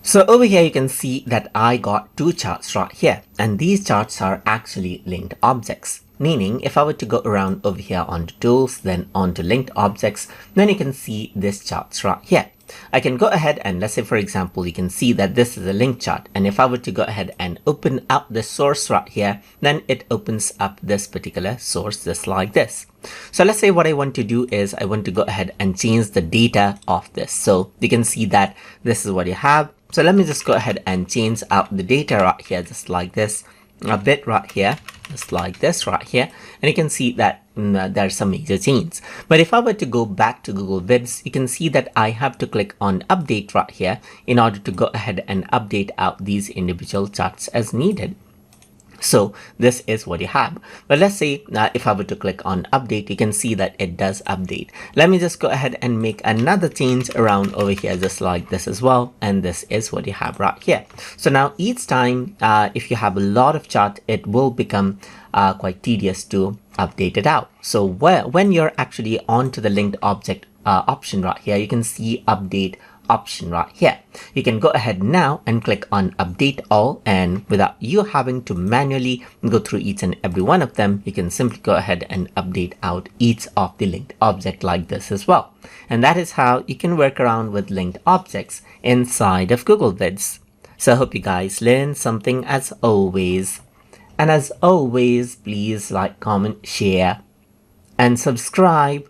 So over here you can see that I got two charts right here, and these charts are actually linked objects. Meaning if I were to go around over here onto tools, then onto linked objects, then you can see this charts right here. I can go ahead and let's say for example you can see that this is a link chart, and if I were to go ahead and open up the source right here, then it opens up this particular source just like this. So let's say what I want to do is I want to go ahead and change the data of this. So you can see that this is what you have. So let me just go ahead and change out the data right here just like this, a bit right here just like this right here, and you can see that there's some major change. But if I were to go back to Google Vids, you can see that I have to click on update right here in order to go ahead and update out these individual charts as needed. So this is what you have. But let's say if I were to click on update, you can see that it does update. Let me just go ahead and make another change around over here just like this as well, and this is what you have right here. So now each time if you have a lot of chart, it will become quite tedious to update it out. So when you're actually onto the linked object option right here, you can see update option right here. You can go ahead now and click on update all, and without you having to manually go through each and every one of them, you can simply go ahead and update out each of the linked object like this as well. And that is how you can work around with linked objects inside of Google Vids. So I hope you guys learned something as always. And as always, please like, comment, share, and subscribe.